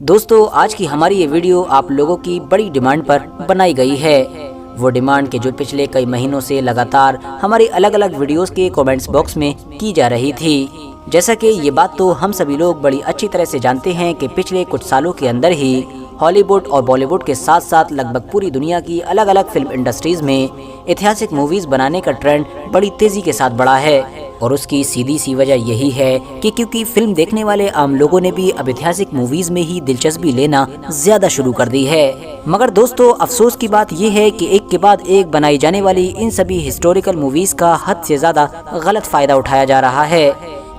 دوستو آج کی ہماری یہ ویڈیو آپ لوگوں کی بڑی ڈیمانڈ پر بنائی گئی ہے، وہ ڈیمانڈ کہ جو پچھلے کئی مہینوں سے لگاتار ہماری الگ الگ ویڈیوز کے کومنٹس باکس میں کی جا رہی تھی۔ جیسا کہ یہ بات تو ہم سبھی لوگ بڑی اچھی طرح سے جانتے ہیں کہ پچھلے کچھ سالوں کے اندر ہی ہالی ووڈ اور بالی ووڈ کے ساتھ ساتھ لگ بھگ پوری دنیا کی الگ الگ فلم انڈسٹریز میں ایتہاسک موویز بنانے کا ٹرینڈ بڑی تیزی کے ساتھ بڑھا ہے، اور اس کی سیدھی سی وجہ یہی ہے کہ کیونکہ فلم دیکھنے والے عام لوگوں نے بھی اب ایتہاسک موویز میں ہی دلچسپی لینا زیادہ شروع کر دی ہے۔ مگر دوستو افسوس کی بات یہ ہے کہ ایک کے بعد ایک بنائی جانے والی ان سبھی ہسٹوریکل موویز کا حد سے زیادہ غلط فائدہ اٹھایا جا رہا ہے،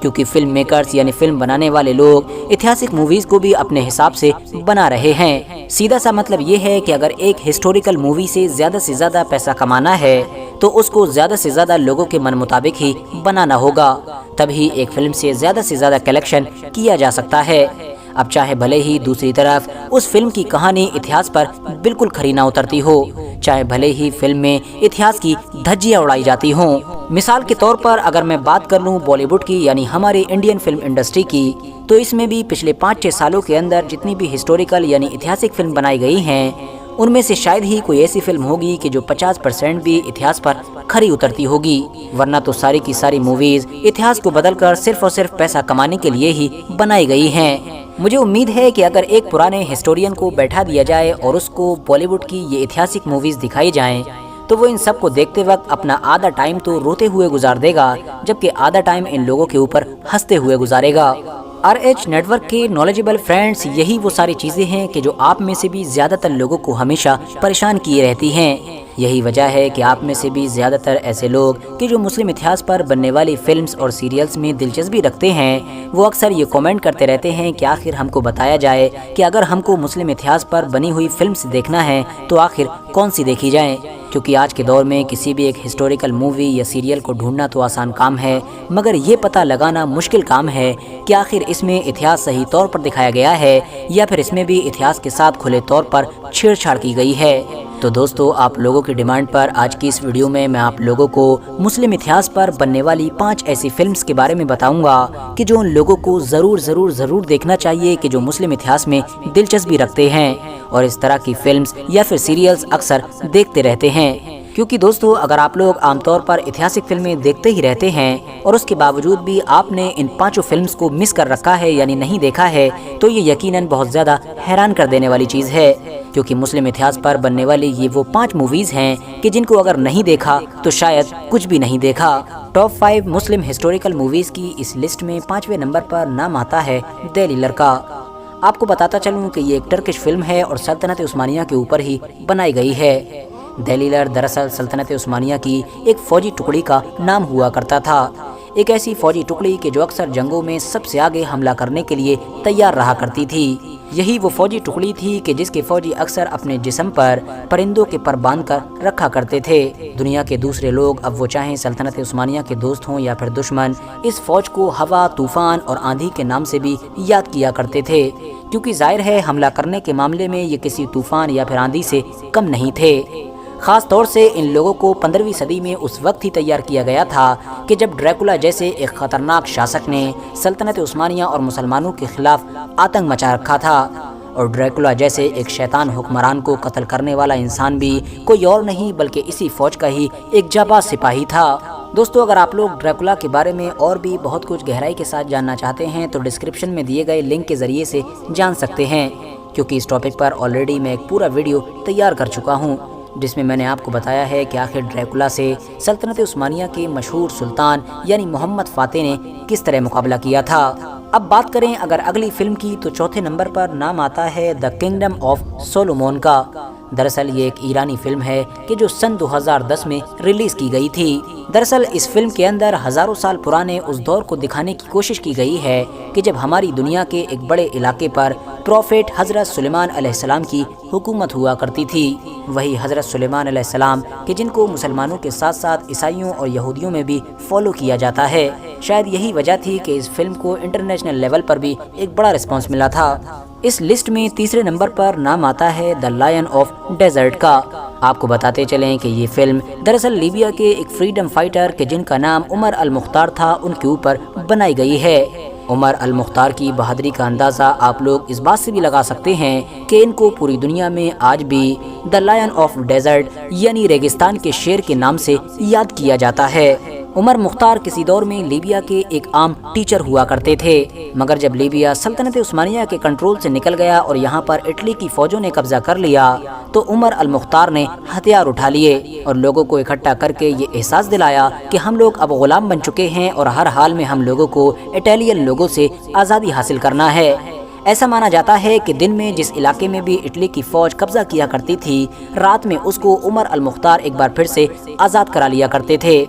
کیونکہ فلم میکرز یعنی فلم بنانے والے لوگ ایتہاسک موویز کو بھی اپنے حساب سے بنا رہے ہیں۔ سیدھا سا مطلب یہ ہے کہ اگر ایک ہسٹوریکل مووی سے زیادہ پیسہ کمانا ہے تو اس کو زیادہ سے زیادہ لوگوں کے من مطابق ہی بنانا ہوگا، تبھی ایک فلم سے زیادہ کلیکشن کیا جا سکتا ہے۔ اب چاہے بھلے ہی دوسری طرف اس فلم کی کہانی اتہاس پر بالکل کھری نہ اترتی ہو، چاہے بھلے ہی فلم میں اتہاس کی دھجیاں اڑائی جاتی ہوں۔ مثال کے طور پر اگر میں بات کر لوں بالی ووڈ کی یعنی ہمارے انڈین فلم انڈسٹری کی، تو اس میں بھی پچھلے 5-6 سالوں کے اندر جتنی بھی ہسٹوریکل یعنی اتہاسک فلم بنائی گئی ہیں، ان میں سے شاید ہی کوئی ایسی فلم ہوگی کہ جو 50% بھی اتہاس پر کھری اترتی ہوگی، ورنہ تو ساری کی ساری موویز اتہاس کو بدل کر صرف اور صرف پیسہ کمانے کے لیے ہی بنائی گئی ہیں۔ مجھے امید ہے کہ اگر ایک پرانے ہسٹورین کو بیٹھا دیا جائے اور اس کو بالی ووڈ کی یہ اتہاسک موویز دکھائی جائیں تو وہ ان سب کو دیکھتے وقت اپنا آدھا ٹائم تو روتے ہوئے گزار دے گا، جبکہ آدھا ٹائم ان لوگوں کے اوپر ہنستے ہوئے گزارے گا۔ RH نیٹ ورک کے نالجبل فرینڈز، یہی وہ ساری چیزیں ہیں کہ جو آپ میں سے بھی زیادہ تر لوگوں کو ہمیشہ پریشان کیے رہتی ہیں۔ یہی وجہ ہے کہ آپ میں سے بھی زیادہ تر ایسے لوگ کہ جو مسلم اتہاس پر بننے والی فلمز اور سیریلز میں دلچسپی رکھتے ہیں، وہ اکثر یہ کومنٹ کرتے رہتے ہیں کہ آخر ہم کو بتایا جائے کہ اگر ہم کو مسلم اتہاس پر بنی ہوئی فلمز دیکھنا ہے تو آخر کون سی دیکھی جائیں، کیونکہ آج کے دور میں کسی بھی ایک ہسٹوریکل مووی یا سیریل کو ڈھونڈنا تو آسان کام ہے، مگر یہ پتہ لگانا مشکل کام ہے کہ آخر اس میں اتہاس صحیح طور پر دکھایا گیا ہے یا پھر اس میں بھی اتہاس کے ساتھ کھلے طور پر چھیڑ چھاڑ کی گئی ہے۔ تو دوستو آپ لوگوں کی ڈیمانڈ پر آج کی اس ویڈیو میں آپ لوگوں کو مسلم اتہاس پر بننے والی 5 ایسی فلمز کے بارے میں بتاؤں گا کہ جو ان لوگوں کو ضرور دیکھنا چاہیے کہ جو مسلم اتہاس میں دلچسپی رکھتے ہیں اور اس طرح کی فلمز یا پھر سیریلز اکثر دیکھتے رہتے ہیں۔ کیونکہ دوستو اگر آپ لوگ عام طور پر اتہاسک فلمیں دیکھتے ہی رہتے ہیں اور اس کے باوجود بھی آپ نے ان 5 فلمز کو مس کر رکھا ہے یعنی نہیں دیکھا ہے، تو یہ یقیناً بہت زیادہ حیران کر دینے والی چیز ہے، کیونکہ مسلم اتہاس پر بننے والی یہ وہ 5 موویز ہیں کہ جن کو اگر نہیں دیکھا تو شاید کچھ بھی نہیں دیکھا۔ ٹاپ 5 مسلم ہسٹوریکل موویز کی اس لسٹ میں 5ویں نمبر پر نام آتا ہے دلیلر کا۔ آپ کو بتاتا چلوں کہ یہ ایک ٹرکش فلم ہے اور سلطنت عثمانیہ کے اوپر ہی بنائی گئی ہے۔ دلیلر دراصل سلطنت عثمانیہ کی ایک فوجی ٹکڑی کا نام ہوا کرتا تھا، ایک ایسی فوجی ٹکڑی کہ جو اکثر جنگوں میں سب سے آگے حملہ کرنے کے لیے تیار رہا کرتی تھی۔ یہی وہ فوجی ٹکڑی تھی کہ جس کے فوجی اکثر اپنے جسم پر پرندوں کے پر باندھ کر رکھا کرتے تھے۔ دنیا کے دوسرے لوگ اب وہ چاہیں سلطنت عثمانیہ کے دوست ہوں یا پھر دشمن، اس فوج کو ہوا، طوفان اور آندھی کے نام سے بھی یاد کیا کرتے تھے، کیونکہ ظاہر ہے حملہ کرنے کے معاملے میں یہ کسی طوفان یا پھر آندھی سے کم نہیں تھے۔ خاص طور سے ان لوگوں کو 15ویں صدی میں اس وقت ہی تیار کیا گیا تھا کہ جب ڈریکولا جیسے ایک خطرناک شاسک نے سلطنت عثمانیہ اور مسلمانوں کے خلاف آتنک مچا رکھا تھا، اور ڈریکولا جیسے ایک شیطان حکمران کو قتل کرنے والا انسان بھی کوئی اور نہیں بلکہ اسی فوج کا ہی ایک جانباز سپاہی تھا۔ دوستو اگر آپ لوگ ڈریکولا کے بارے میں اور بھی بہت کچھ گہرائی کے ساتھ جاننا چاہتے ہیں تو ڈسکرپشن میں دیے گئے لنک کے ذریعے سے جان سکتے ہیں، کیونکہ اس ٹاپک پر آلریڈی میں ایک پورا ویڈیو تیار کر چکا ہوں جس میں میں نے آپ کو بتایا ہے کہ آخر ڈریکولا سے سلطنت عثمانیہ کے مشہور سلطان یعنی محمد فاتح نے کس طرح مقابلہ کیا تھا۔ اب بات کریں اگر اگلی فلم کی تو 4تھے نمبر پر نام آتا ہے دی کنگڈم آف سولومون کا۔ دراصل یہ ایک ایرانی فلم ہے کہ جو سن 2010 میں ریلیز کی گئی تھی۔ دراصل اس فلم کے اندر ہزاروں سال پرانے اس دور کو دکھانے کی کوشش کی گئی ہے کہ جب ہماری دنیا کے ایک بڑے علاقے پر پروفیٹ حضرت سلیمان علیہ السلام کی حکومت ہوا کرتی تھی۔ وہی حضرت سلیمان علیہ السلام کہ جن کو مسلمانوں کے ساتھ ساتھ عیسائیوں اور یہودیوں میں بھی فالو کیا جاتا ہے۔ شاید یہی وجہ تھی کہ اس فلم کو انٹرنیشنل لیول پر بھی ایک بڑا رسپانس ملا تھا۔ اس لسٹ میں تیسرے نمبر پر نام آتا ہے دی لائن آف ڈیزرٹ کا۔ آپ کو بتاتے چلیں کہ یہ فلم دراصل لیبیا کے ایک فریڈم فائٹر کہ جن کا نام عمر المختار تھا ان کے اوپر بنائی گئی ہے۔ عمر المختار کی بہادری کا اندازہ آپ لوگ اس بات سے بھی لگا سکتے ہیں کہ ان کو پوری دنیا میں آج بھی دی لائن آف ڈیزرٹ یعنی ریگستان کے شیر کے نام سے یاد کیا جاتا ہے۔ عمر مختار کسی دور میں لیبیا کے ایک عام ٹیچر ہوا کرتے تھے، مگر جب لیبیا سلطنت عثمانیہ کے کنٹرول سے نکل گیا اور یہاں پر اٹلی کی فوجوں نے قبضہ کر لیا تو عمر المختار نے ہتھیار اٹھا لیے اور لوگوں کو اکٹھا کر کے یہ احساس دلایا کہ ہم لوگ اب غلام بن چکے ہیں اور ہر حال میں ہم لوگوں کو اٹالین لوگوں سے آزادی حاصل کرنا ہے۔ ایسا مانا جاتا ہے کہ دن میں جس علاقے میں بھی اٹلی کی فوج قبضہ کیا کرتی تھی، رات میں اس کو عمر المختار ایک بار پھر سے آزاد کرا لیا کرتے تھے۔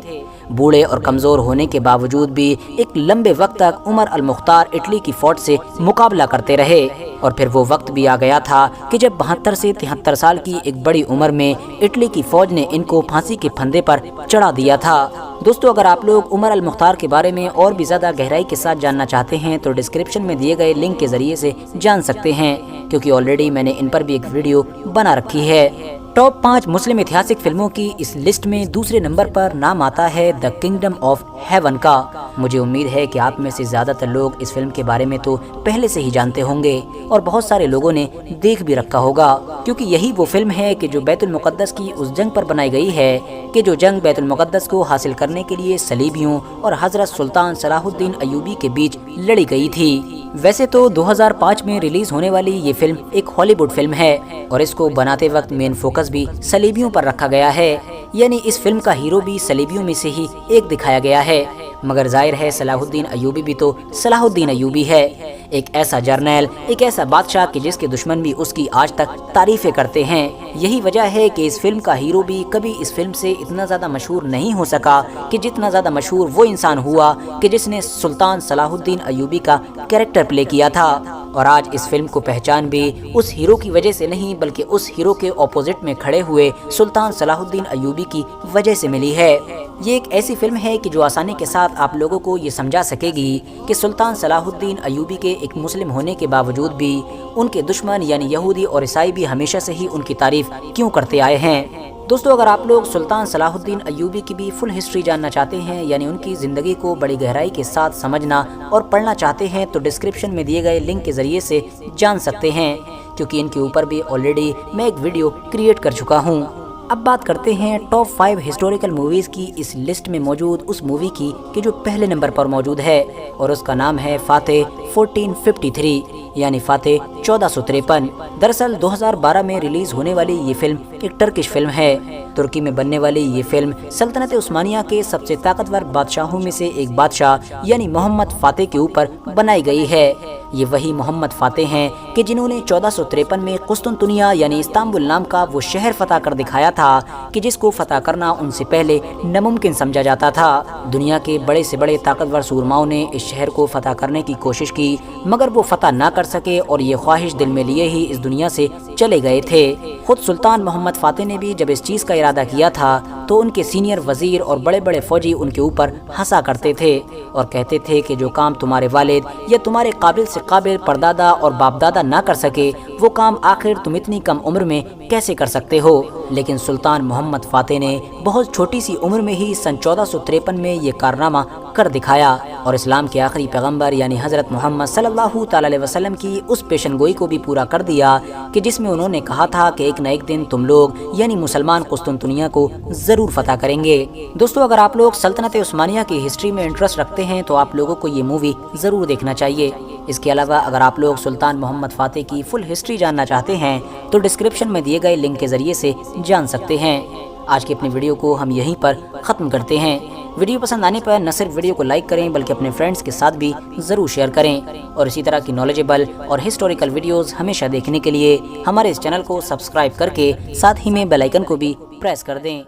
بوڑھے اور کمزور ہونے کے باوجود بھی ایک لمبے وقت تک عمر المختار اٹلی کی فوج سے مقابلہ کرتے رہے، اور پھر وہ وقت بھی آ گیا تھا کہ جب 72 سے 73 سال کی ایک بڑی عمر میں اٹلی کی فوج نے ان کو پھانسی کے پھندے پر چڑھا دیا تھا۔ دوستو، اگر آپ لوگ عمر المختار کے بارے میں اور بھی زیادہ گہرائی کے ساتھ جاننا چاہتے ہیں تو ڈسکرپشن میں دیے گئے لنک کے ذریعے سے جان سکتے ہیں، کیونکہ آلریڈی میں نے ان پر بھی ایک ویڈیو بنا رکھی ہے۔ ٹاپ 5 مسلم اتہاسک فلموں کی اس لسٹ میں دوسرے نمبر پر نام آتا ہے دی کنگڈم آف ہیون کا۔ مجھے امید ہے کہ آپ میں سے زیادہ تر لوگ اس فلم کے بارے میں تو پہلے سے ہی جانتے ہوں گے اور بہت سارے لوگوں نے دیکھ بھی رکھا ہوگا، کیونکہ یہی وہ فلم ہے کہ جو بیت المقدس کی اس جنگ پر بنائی گئی ہے کہ جو جنگ بیت المقدس کو حاصل کرنے کے لیے صلیبیوں اور حضرت سلطان صلاح الدین ایوبی کے بیچ لڑی گئی تھی۔ ویسے تو 2005 میں ریلیز ہونے والی یہ فلم ایک ہالی ووڈ فلم ہے اور اس کو بناتے وقت مین فوکس بھی صلیبیوں پر رکھا گیا ہے، یعنی اس فلم کا ہیرو بھی صلیبیوں میں سے ہی ایک دکھایا گیا ہے، مگر ظاہر ہے صلاح الدین ایوبی بھی تو صلاح الدین ایوبی ہے، ایک ایسا جرنیل، ایک ایسا بادشاہ کہ جس کے دشمن بھی اس کی آج تک تعریفیں کرتے ہیں۔ یہی وجہ ہے کہ اس فلم کا ہیرو بھی کبھی اس فلم سے اتنا زیادہ مشہور نہیں ہو سکا کہ جتنا زیادہ مشہور وہ انسان ہوا کہ جس نے سلطان صلاح الدین ایوبی کا کریکٹر پلے کیا تھا، اور آج اس فلم کو پہچان بھی اس ہیرو کی وجہ سے نہیں بلکہ اس ہیرو کے اپوزٹ میں کھڑے ہوئے سلطان صلاح الدین ایوبی کی وجہ سے ملی ہے۔ یہ ایک ایسی فلم ہے کہ جو آسانی کے ساتھ آپ لوگوں کو یہ سمجھا سکے گی کہ سلطان صلاح الدین ایوبی کے ایک مسلم ہونے کے باوجود بھی ان کے دشمن یعنی یہودی اور عیسائی بھی ہمیشہ سے ہی ان کی تعریف کیوں کرتے آئے ہیں۔ دوستو، اگر آپ لوگ سلطان صلاح الدین ایوبی کی بھی فل ہسٹری جاننا چاہتے ہیں، یعنی ان کی زندگی کو بڑی گہرائی کے ساتھ سمجھنا اور پڑھنا چاہتے ہیں تو ڈسکرپشن میں دیے گئے لنک کے ذریعے سے جان سکتے ہیں، کیونکہ ان کے اوپر بھی آلریڈی میں ایک ویڈیو کریٹ کر چکا ہوں۔ اب بات کرتے ہیں ٹاپ 5 ہسٹوریکل موویز کی اس لسٹ میں موجود اس مووی کی کہ جو پہلے نمبر پر موجود ہے، اور اس کا نام ہے فاتح 1453 یعنی فاتح 1453۔ دراصل 2012 میں ریلیز ہونے والی یہ فلم ایک ٹرکش فلم ہے۔ ترکی میں بننے والی یہ فلم سلطنت عثمانیہ کے سب سے طاقتور بادشاہوں میں سے ایک بادشاہ یعنی محمد فاتح کے اوپر بنائی گئی ہے۔ یہ وہی محمد فاتح ہیں کہ جنہوں نے 1453 میں قسطنطنیہ یعنی استنبول نام کا وہ شہر فتح کر دکھایا تھا کہ جس کو فتح کرنا ان سے پہلے ناممکن سمجھا جاتا تھا۔ دنیا کے بڑے سے بڑے طاقتور سورماؤں نے اس شہر کو فتح کرنے کی کوشش کی، مگر وہ فتح نہ کر سکے اور یہ خواہش دل میں لیے ہی اس دنیا سے چلے گئے تھے۔ خود سلطان محمد فاتح نے بھی جب اس چیز کا ارادہ کیا تھا تو ان کے سینئر وزیر اور بڑے بڑے فوجی ان کے اوپر ہنسا کرتے تھے اور کہتے تھے کہ جو کام تمہارے والد یا تمہارے قابل سے قابل پردادا اور باپ دادا نہ کر سکے وہ کام آخر تم اتنی کم عمر میں کیسے کر سکتے ہو۔ لیکن سلطان محمد فاتح نے بہت چھوٹی سی عمر میں ہی سن 1453 میں یہ کارنامہ کر دکھایا اور اسلام کے آخری پیغمبر یعنی حضرت محمد صلی اللہ تعالی علیہ وسلم کی اس پیشن گوئی کو بھی پورا کر دیا کہ جس میں انہوں نے کہا تھا کہ ایک نہ ایک دن تم لوگ یعنی مسلمان قسطنطنیہ کو ضرور فتح کریں گے۔ دوستو، اگر آپ لوگ سلطنت عثمانیہ کی ہسٹری میں انٹرسٹ رکھتے ہیں تو آپ لوگوں کو یہ مووی ضرور دیکھنا چاہیے۔ اس کے علاوہ اگر آپ لوگ سلطان محمد فاتح کی فل ہسٹری جاننا چاہتے ہیں تو ڈسکرپشن میں دیے گئے لنک کے ذریعے سے جان سکتے ہیں۔ آج کی اپنی ویڈیو کو ہم یہیں پر ختم کرتے ہیں۔ ویڈیو پسند آنے پر نہ صرف ویڈیو کو لائک کریں بلکہ اپنے فرینڈز کے ساتھ بھی ضرور شیئر کریں، اور اسی طرح کی نالجیبل اور ہسٹوریکل ویڈیوز ہمیشہ دیکھنے کے لیے ہمارے اس چینل کو سبسکرائب کر کے ساتھ ہی میں بیل آئیکن کو بھی پریس کر دیں۔